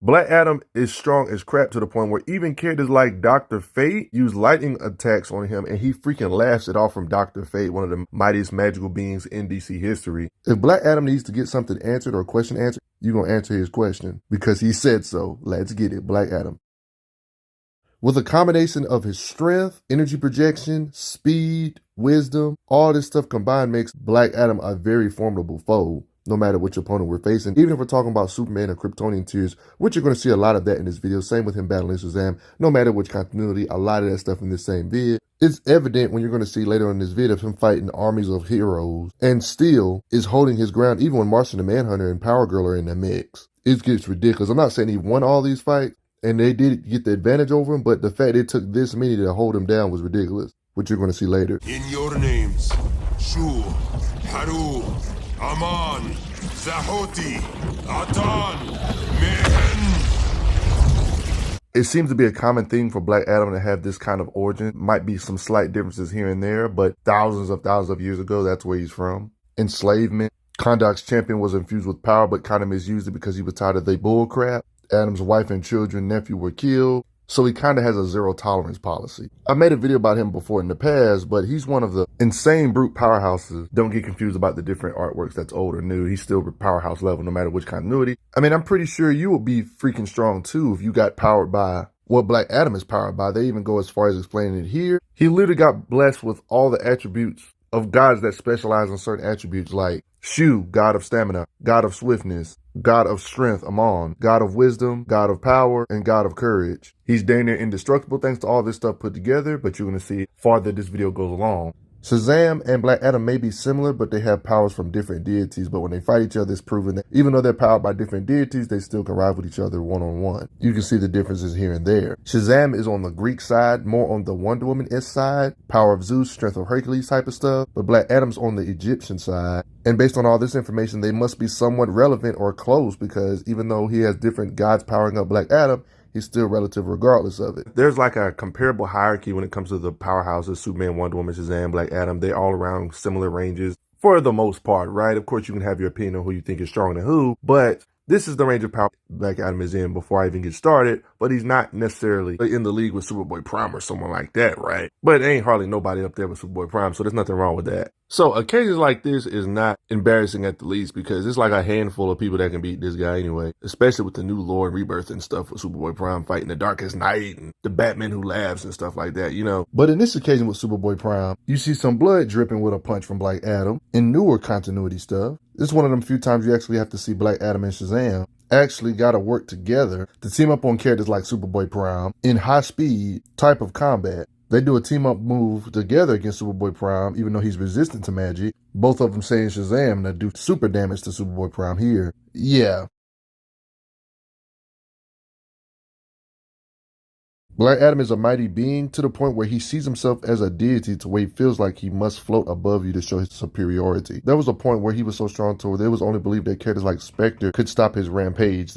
Black Adam is strong as crap to the point where even characters like Dr. Fate use lightning attacks on him, and he freaking laughs it off from Dr. Fate, one of the mightiest magical beings in DC history. If Black Adam needs to get something answered or a question answered, you're going to answer his question because he said so. Let's get it, Black Adam. With a combination of his strength, energy projection, speed, wisdom, all this stuff combined makes Black Adam a very formidable foe, no matter which opponent we're facing. Even if we're talking about Superman or Kryptonian tears, which you're going to see a lot of that in this video. Same with him battling Shazam. No matter which continuity, a lot of that stuff in this same vid. It's evident when you're going to see later in this video of him fighting armies of heroes and still is holding his ground even when Martian the Manhunter and Power Girl are in the mix. It gets ridiculous. I'm not saying he won all these fights, and they did get the advantage over him, but the fact it took this many to hold him down was ridiculous, which you're going to see later. In your names, Shu, Haru, Aman, Zahoti, Adan, Mehen. It seems to be a common thing for Black Adam to have this kind of origin. Might be some slight differences here and there, but thousands of years ago, that's where he's from. Enslavement. Kondok's champion was infused with power, but kind of misused it because he was tired of the bull crap. Adam's wife and children, nephew were killed. So he kind of has a zero tolerance policy. I made a video about him before in the past, but he's one of the insane brute powerhouses. Don't get confused about the different artworks that's old or new. He's still powerhouse level no matter which continuity. I mean, I'm pretty sure you would be freaking strong too if you got powered by what Black Adam is powered by. They even go as far as explaining it here. He literally got blessed with all the attributes of gods that specialize in certain attributes like Shu, god of stamina, god of swiftness, god of strength, Amon, god of wisdom, god of power, and god of courage. He's dang near indestructible thanks to all this stuff put together, but you're going to see farther this video goes along. Shazam and Black Adam may be similar, but they have powers from different deities. But when they fight each other, it's proven that even though they're powered by different deities, they still can rival each other one-on-one. You can see the differences here and there. Shazam is on the Greek side, more on the Wonder Woman-esque side, power of Zeus, strength of Hercules type of stuff. But Black Adam's on the Egyptian side. And based on all this information, they must be somewhat relevant or close because even though he has different gods powering up Black Adam, he's still relative regardless of it. There's like a comparable hierarchy when it comes to the powerhouses, Superman, Wonder Woman, Shazam, Black Adam. They're all around similar ranges for the most part, right? Of course, you can have your opinion on who you think is stronger than who, but this is the range of power Black Adam is in before I even get started, but he's not necessarily in the league with Superboy Prime or someone like that, right? But ain't hardly nobody up there with Superboy Prime, so there's nothing wrong with that. So occasions like this is not embarrassing at the least because it's like a handful of people that can beat this guy anyway, especially with the new Lord Rebirth and stuff with Superboy Prime fighting the Darkest Night and the Batman Who Laughs and stuff like that, you know. But in this occasion with Superboy Prime, you see some blood dripping with a punch from Black Adam in newer continuity stuff. This is one of them few times you actually have to see Black Adam and Shazam actually got to work together to team up on characters like Superboy Prime in high speed type of combat. They do a team up move together against Superboy Prime, even though he's resistant to magic. Both of them saying Shazam to do super damage to Superboy Prime here. Yeah. Black Adam is a mighty being to the point where he sees himself as a deity to where he feels like he must float above you to show his superiority. There was a point where he was so strong to where it was only believed that characters like Spectre could stop his rampage,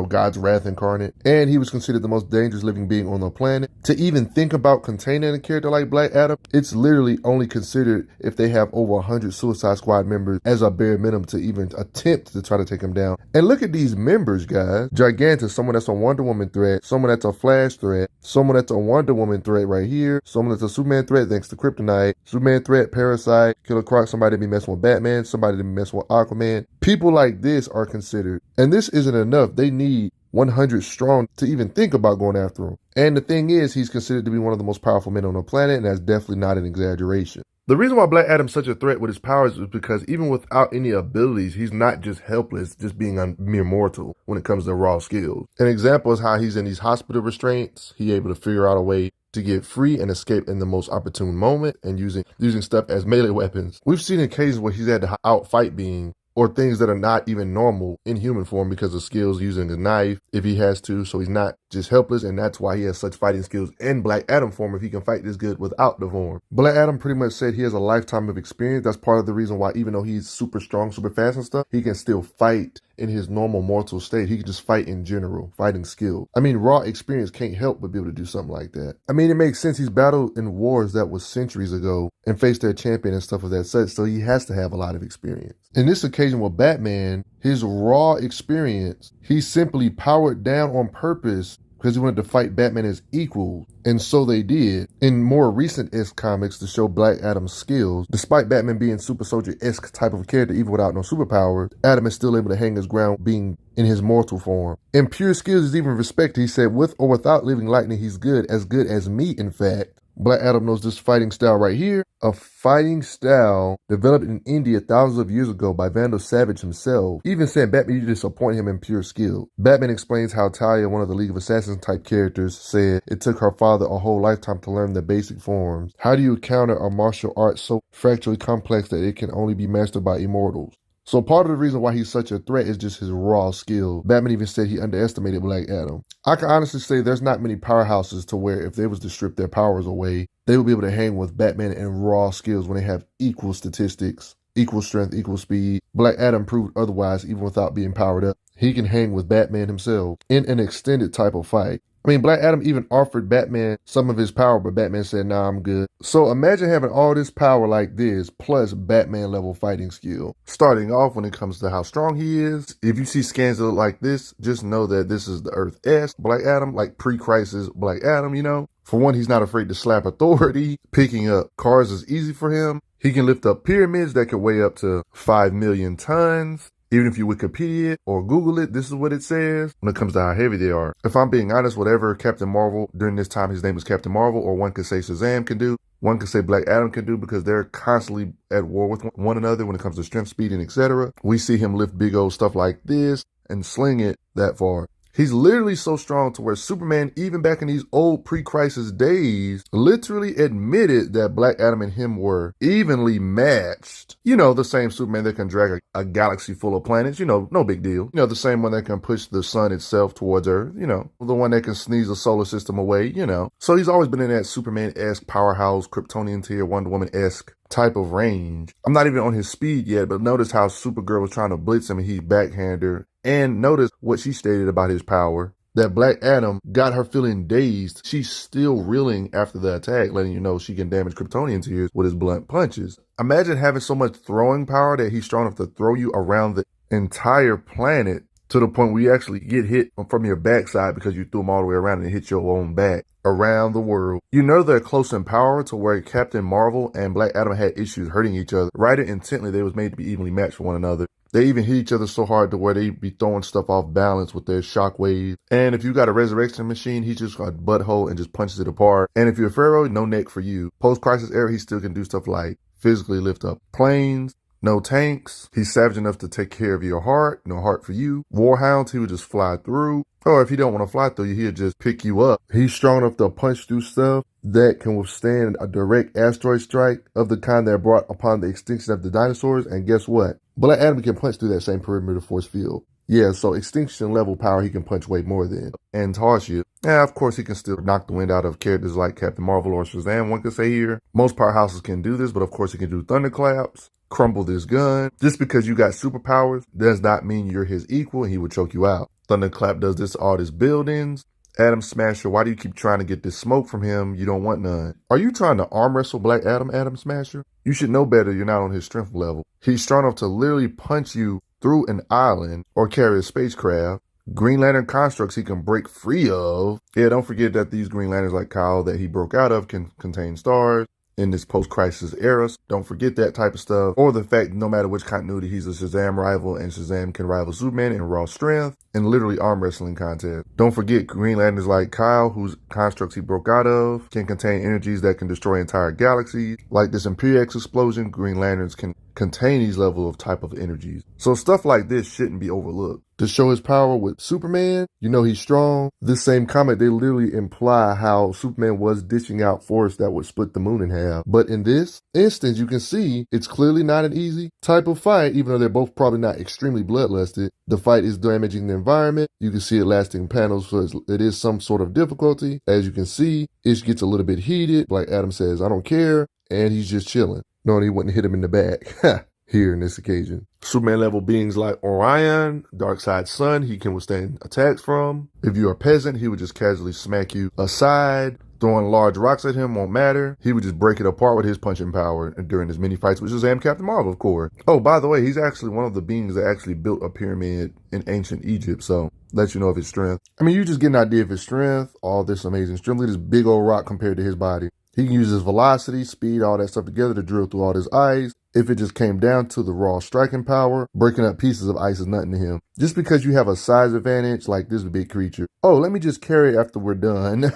God's wrath incarnate. And he was considered the most dangerous living being on the planet. To even think about containing a character like Black Adam, it's literally only considered if they have over 100 Suicide Squad members as a bare minimum to even attempt to try to take him down. And look at these members, guys. Gigantus, someone that's a Wonder Woman threat, someone that's a Flash threat, someone that's a Wonder Woman threat right here, someone that's a Superman threat thanks to Kryptonite, Superman threat, Parasite, Killer Croc, somebody to be messing with Batman, somebody to be messing with Aquaman. People like this are considered. And this isn't enough. They need 100 strong to even think about going after him. And the thing is, he's considered to be one of the most powerful men on the planet, and that's definitely not an exaggeration. The reason why Black Adam's such a threat with his powers is because even without any abilities, he's not just helpless, just being a mere mortal when it comes to raw skills. An example is how he's in these hospital restraints. He's able to figure out a way to get free and escape in the most opportune moment and using stuff as melee weapons. We've seen occasions where he's had to outfight being or things that are not even normal in human form because of skills using a knife if he has to. So he's not just helpless, and that's why he has such fighting skills in Black Adam form if he can fight this good without the form. Black Adam pretty much said he has a lifetime of experience. That's part of the reason why even though he's super strong, super fast and stuff, he can still fight in his normal mortal state. He can just fight in general, fighting skill. I mean, raw experience can't help but be able to do something like that. I mean, it makes sense. He's battled in wars that was centuries ago and faced their champion and stuff of that such, so he has to have a lot of experience. In this occasion with Batman, his raw experience, he simply powered down on purpose because he wanted to fight Batman as equals, and so they did. In more recent-esque comics to show Black Adam's skills, despite Batman being super soldier-esque type of character even without no superpowers, Adam is still able to hang his ground being in his mortal form. In pure skills is even respected. He said, with or without living lightning, he's good as me, in fact. Black Adam knows this fighting style right here, a fighting style developed in India thousands of years ago by Vandal Savage himself. Even saying Batman, you disappoint him in pure skill. Batman explains how Talia, one of the League of Assassins type characters, said it took her father a whole lifetime to learn the basic forms. How do you counter a martial art so fractally complex that it can only be mastered by immortals? So part of the reason why he's such a threat is just his raw skill. Batman even said he underestimated Black Adam. I can honestly say there's not many powerhouses to where if they was to strip their powers away, they would be able to hang with Batman in raw skills when they have equal statistics, equal strength, equal speed. Black Adam proved otherwise even without being powered up. He can hang with Batman himself in an extended type of fight. I mean, Black Adam even offered Batman some of his power, but Batman said, nah, I'm good. So imagine having all this power like this, plus Batman level fighting skill. Starting off when it comes to how strong he is, if you see scans that look like this, just know that this is the Earth-esque Black Adam, like pre-crisis Black Adam, you know? For one, he's not afraid to slap authority. Picking up cars is easy for him. He can lift up pyramids that could weigh up to 5 million tons. Even if you Wikipedia it or Google it, this is what it says when it comes to how heavy they are. If I'm being honest, whatever Captain Marvel, during this time his name was Captain Marvel, or one could say Shazam can do, one could say Black Adam can do, because they're constantly at war with one another when it comes to strength, speed, and etc. We see him lift big old stuff like this and sling it that far. He's literally so strong to where Superman, even back in these old pre-crisis days, literally admitted that Black Adam and him were evenly matched. You know, the same Superman that can drag a galaxy full of planets, you know, no big deal. You know, the same one that can push the sun itself towards Earth, you know, the one that can sneeze a solar system away, you know. So he's always been in that Superman-esque powerhouse, Kryptonian tier, Wonder Woman-esque type of range. I'm not even on his speed yet, but notice how Supergirl was trying to blitz him and he backhanded her. And notice what she stated about his power, that Black Adam got her feeling dazed. She's still reeling after the attack, letting you know she can damage Kryptonian tiers with his blunt punches. Imagine having so much throwing power that he's strong enough to throw you around the entire planet to the point where you actually get hit from your backside because you threw him all the way around and hit your own back around the world. You know they're close in power to where Captain Marvel and Black Adam had issues hurting each other. Writing intently, they was made to be evenly matched for one another. They even hit each other so hard to where they be throwing stuff off balance with their shockwaves. And if you got a resurrection machine, he just got a butthole and just punches it apart. And if you're a Pharaoh, no neck for you. Post-crisis era, he still can do stuff like physically lift up planes. No tanks. He's savage enough to take care of your heart. No heart for you. Warhounds, he would just fly through. Or if he don't want to fly through you, he'll just pick you up. He's strong enough to punch through stuff that can withstand a direct asteroid strike of the kind that brought upon the extinction of the dinosaurs. And guess what? Black Adam can punch through that same perimeter force field. Yeah, so extinction level power he can punch way more than. And toss you. Yeah, of course he can still knock the wind out of characters like Captain Marvel or Shazam, one could say here. Most powerhouses can do this, but of course he can do thunderclaps. Crumble this gun. Just because you got superpowers does not mean you're his equal and he would choke you out. Thunderclap does this to all his buildings. Adam Smasher, why do you keep trying to get this smoke from him? You don't want none. Are you trying to arm wrestle Black Adam, Adam Smasher? You should know better. You're not on his strength level. He's strong enough to literally punch you through an island or carry a spacecraft. Green Lantern constructs he can break free of. Yeah, don't forget that these Green Lanterns like Kyle that he broke out of can contain stars. In this post-crisis era, don't forget that type of stuff. Or the fact no matter which continuity, he's a Shazam rival and Shazam can rival Superman in raw strength and literally arm wrestling contest. Don't forget Green Lanterns like Kyle, whose constructs he broke out of, can contain energies that can destroy entire galaxies. Like this Imperiex explosion, Green Lanterns can contain these level of type of energies. So stuff like this shouldn't be overlooked. To show his power with Superman, you know he's strong. This same comic, they literally imply how Superman was dishing out force that would split the moon in half. But in this instance, you can see it's clearly not an easy type of fight, even though they're both probably not extremely bloodlusted. The fight is damaging the environment. You can see it lasting panels, so it is some sort of difficulty. As you can see, it gets a little bit heated. Like Adam says, I don't care. And he's just chilling. No, he wouldn't hit him in the back. here in this occasion. Superman level beings like Orion, Darkseid's son, he can withstand attacks from. If you're a peasant, he would just casually smack you aside. Throwing large rocks at him won't matter. He would just break it apart with his punching power during his mini fights with Shazam, Captain Marvel, of course. Oh, by the way, he's actually one of the beings that actually built a pyramid in ancient Egypt, so let you know of his strength. I mean, you just get an idea of his strength, all this amazing strength. Look at this big old rock compared to his body. He can use his velocity, speed, all that stuff together to drill through all this ice. If it just came down to the raw striking power, breaking up pieces of ice is nothing to him. Just because you have a size advantage like this big creature. Oh, let me just carry it after we're done.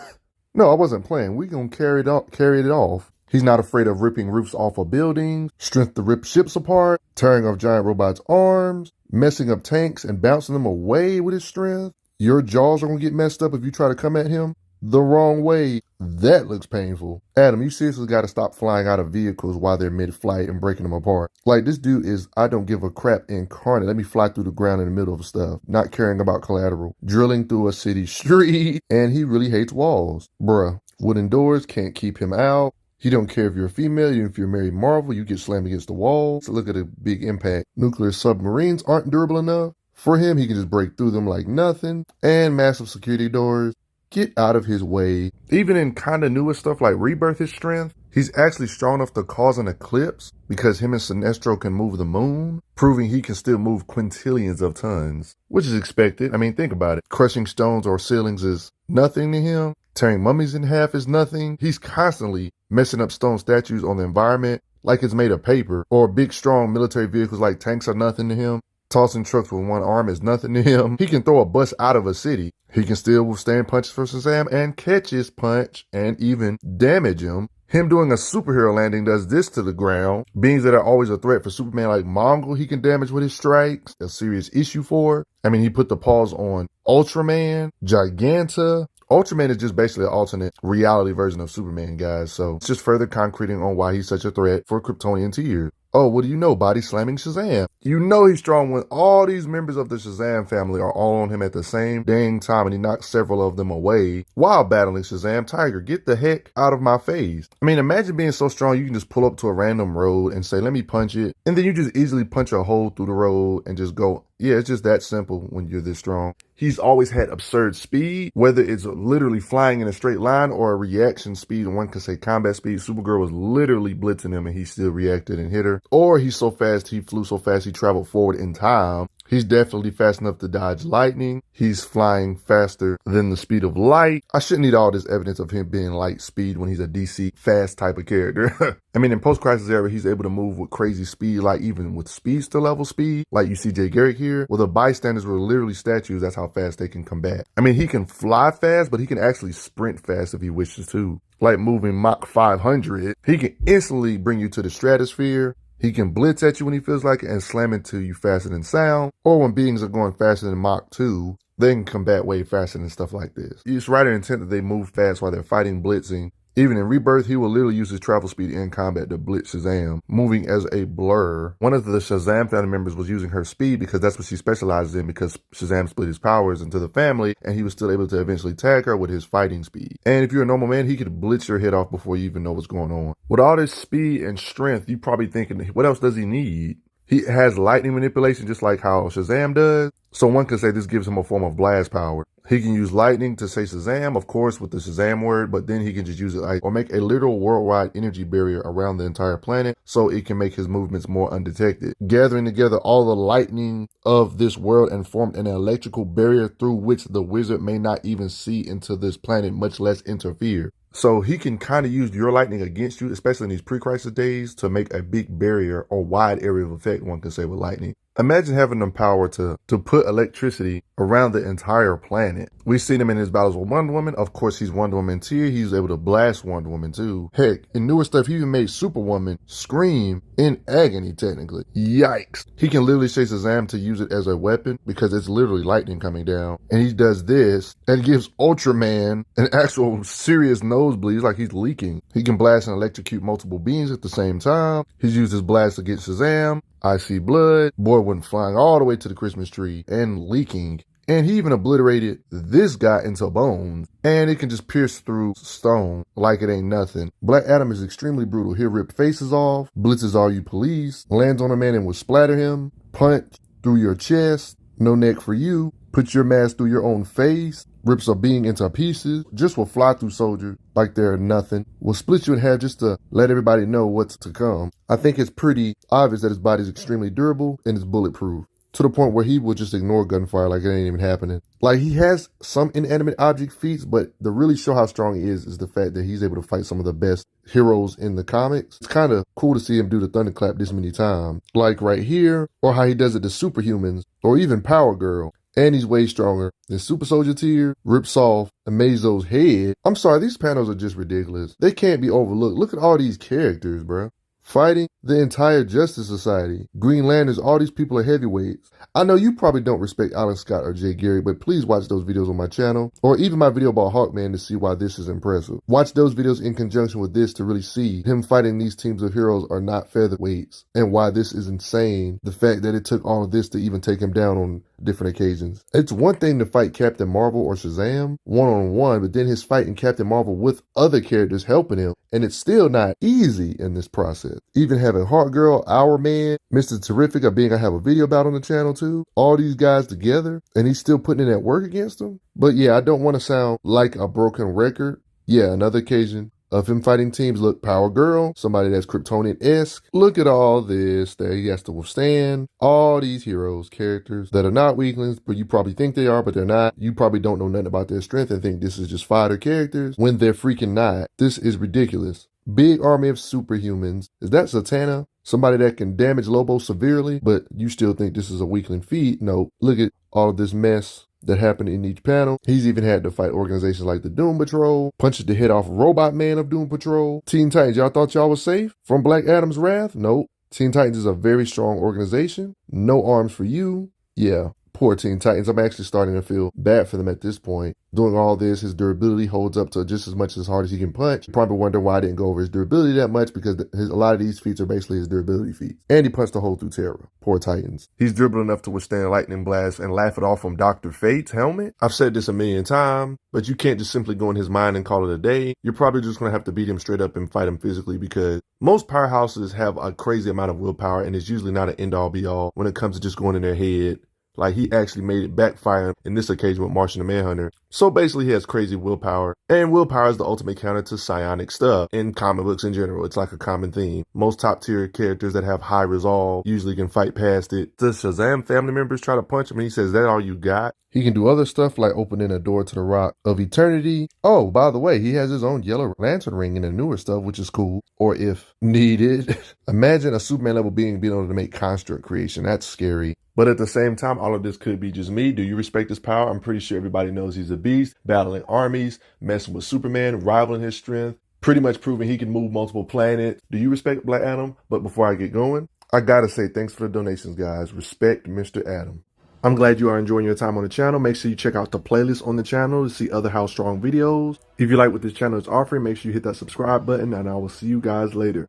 No, I wasn't playing. We gonna carry it off. He's not afraid of ripping roofs off of buildings, strength to rip ships apart, tearing off giant robots' arms, messing up tanks and bouncing them away with his strength. Your jaws are gonna get messed up if you try to come at him the wrong way. That looks painful. Adam, you seriously gotta stop flying out of vehicles while they're mid-flight and breaking them apart. Like, this dude is I don't give a crap incarnate. Let me fly through the ground in the middle of stuff, not caring about collateral. Drilling through a city street, and he really hates walls. Bruh, wooden doors can't keep him out. He don't care if you're a female, even if you're Mary Marvel, you get slammed against the wall. So look at the big impact. Nuclear submarines aren't durable enough. For him, he can just break through them like nothing. And massive security doors. Get out of his way. Even in kind of newer stuff like Rebirth, his strength, he's actually strong enough to cause an eclipse because him and Sinestro can move the moon, proving he can still move quintillions of tons, which is expected. I mean, think about it. Crushing stones or ceilings is nothing to him. Tearing mummies in half is nothing. He's constantly messing up stone statues on the environment like it's made of paper, or big, strong military vehicles like tanks are nothing to him. Tossing trucks with one arm is nothing to him. He can throw a bus out of a city. He can still withstand punches from Shazam and catch his punch and even damage him. Him doing a superhero landing does this to the ground. Beings that are always a threat for Superman like Mongol, he can damage with his strikes. A serious issue for. I mean, he put the pause on Ultraman, Giganta. Ultraman is just basically an alternate reality version of Superman, guys. So it's just further concreting on why he's such a threat for Kryptonian tier. Oh, what do you know? Body slamming Shazam. You know he's strong when all these members of the Shazam family are all on him at the same dang time and he knocks several of them away while battling Shazam. Tiger, get the heck out of my face. I mean, imagine being so strong you can just pull up to a random road and say, let me punch it. And then you just easily punch a hole through the road and just go. Yeah, it's just that simple when you're this strong. He's always had absurd speed, whether it's literally flying in a straight line or a reaction speed. And one could say combat speed. Supergirl was literally blitzing him and he still reacted and hit her. Or he's so fast, he flew so fast, he traveled forward in time. He's definitely fast enough to dodge lightning. He's flying faster than the speed of light. I shouldn't need all this evidence of him being light speed when he's a DC fast type of character. I mean, in post-crisis era, he's able to move with crazy speed, like even with speedster level speed, like you see Jay Garrick here. Well, the bystanders were literally statues. That's how fast they can combat. I mean, he can fly fast, but he can actually sprint fast if he wishes to. Like moving Mach 500, he can instantly bring you to the stratosphere. He can blitz at you when he feels like it and slam into you faster than sound. Or when beings are going faster than Mach 2, they can combat way faster than stuff like this. It's writer intent that they move fast while they're fighting, blitzing. Even in Rebirth, he will literally use his travel speed in combat to blitz Shazam, moving as a blur. One of the Shazam family members was using her speed because that's what she specializes in, because Shazam split his powers into the family and he was still able to eventually tag her with his fighting speed. And if you're a normal man, he could blitz your head off before you even know what's going on. With all this speed and strength, you probably thinking, what else does he need? He has lightning manipulation just like how Shazam does. So one could say this gives him a form of blast power. He can use lightning to say Shazam, of course, with the Shazam word, but then he can just use it or make a literal worldwide energy barrier around the entire planet so it can make his movements more undetected. Gathering together all the lightning of this world and formed an electrical barrier through which the wizard may not even see into this planet, much less interfere. So he can kind of use your lightning against you, especially in these pre-crisis days, to make a big barrier or wide area of effect, one can say, with lightning. Imagine having the power to put electricity around the entire planet. We've seen him in his battles with Wonder Woman. Of course, he's Wonder Woman tier. He's able to blast Wonder Woman too. Heck, in newer stuff, he even made Superwoman scream in agony, technically. Yikes. He can literally say Shazam to use it as a weapon because it's literally lightning coming down. And he does this and gives Ultraman an actual serious nosebleed, like he's leaking. He can blast and electrocute multiple beings at the same time. He's used his blast against Shazam. I see blood. Boy went flying all the way to the Christmas tree and leaking And he even obliterated this guy into bones. And it can just pierce through stone like it ain't nothing. Black Adam is extremely brutal. He'll rip faces off, blitzes all you police, lands on a man and will splatter him, punch through your chest, no neck for you, put your mask through your own face, rips a being into pieces, just will fly through soldiers like they're nothing, will split you in half just to let everybody know what's to come. I think it's pretty obvious that his body is extremely durable and is bulletproof, to the point where he will just ignore gunfire like it ain't even happening. Like, he has some inanimate object feats, but to really show how strong he is the fact that he's able to fight some of the best heroes in the comics. It's kind of cool to see him do the thunderclap this many times, like right here, or how he does it to superhumans, or even Power Girl. And he's way stronger than Super Soldier Tier, rips off Amazo's head. I'm sorry, these panels are just ridiculous. They can't be overlooked. Look at all these characters, bro. Fighting the entire Justice Society. Green Lanterns, all these people are heavyweights. I know you probably don't respect Alan Scott or Jay Garrick, but please watch those videos on my channel, or even my video about Hawkman to see why this is impressive. Watch those videos in conjunction with this to really see him fighting these teams of heroes are not featherweights, and why this is insane. The fact that it took all of this to even take him down on different occasions. It's one thing to fight Captain Marvel or Shazam one-on-one, but then his fight in Captain Marvel with other characters helping him, and it's still not easy in this process. Even having Hawk Girl, Our Man, Mr. Terrific, a being I have a video about on the channel too, all these guys together, and he's still putting in that work against them. But yeah, I don't want to sound like a broken record. Yeah, another occasion of him fighting teams. Look, Power Girl, somebody that's Kryptonian-esque. Look at all this that he has to withstand. All these heroes, characters that are not weaklings, but you probably think they are, but they're not. You probably don't know nothing about their strength and think this is just fighter characters when they're freaking not. This is ridiculous. Big army of superhumans. Is that Zatanna? Somebody that can damage Lobo severely, but you still think this is a weakling feat? No. Look at all of this mess that happened in each panel. He's even had to fight organizations like the Doom Patrol, punches the head off Robot Man of Doom Patrol. Teen Titans, y'all thought y'all was safe from Black Adam's wrath? Nope. Teen Titans is a very strong organization. No arms for you. Yeah. Poor Teen Titans. I'm actually starting to feel bad for them at this point. Doing all this, his durability holds up to just as much as hard as he can punch. You probably wonder why I didn't go over his durability that much, because a lot of these feats are basically his durability feats. And he punched a hole through Terra. Poor Titans. He's dribbled enough to withstand lightning blasts and laugh it off from Dr. Fate's helmet. I've said this a million times, but you can't just simply go in his mind and call it a day. You're probably just going to have to beat him straight up and fight him physically, because most powerhouses have a crazy amount of willpower, and it's usually not an end-all be-all when it comes to just going in their head. Like, he actually made it backfire in this occasion with Martian the Manhunter. So basically, he has crazy willpower. And willpower is the ultimate counter to psionic stuff in comic books in general. It's like a common theme. Most top-tier characters that have high resolve usually can fight past it. The Shazam family members try to punch him, and he says, "That all you got?" He can do other stuff like opening a door to the Rock of Eternity. Oh, by the way, he has his own Yellow Lantern ring in the newer stuff, which is cool. Or if needed. Imagine a Superman level being able to make construct creation. That's scary. But at the same time, all of this could be just me. Do you respect his power? I'm pretty sure everybody knows he's a beast, battling armies, messing with Superman, rivaling his strength, pretty much proving he can move multiple planets. Do you respect Black Adam? But before I get going, I gotta say thanks for the donations, guys. Respect Mr. Adam. I'm glad you are enjoying your time on the channel. Make sure you check out the playlist on the channel to see other How Strong videos. If you like what this channel is offering, make sure you hit that subscribe button, and I will see you guys later.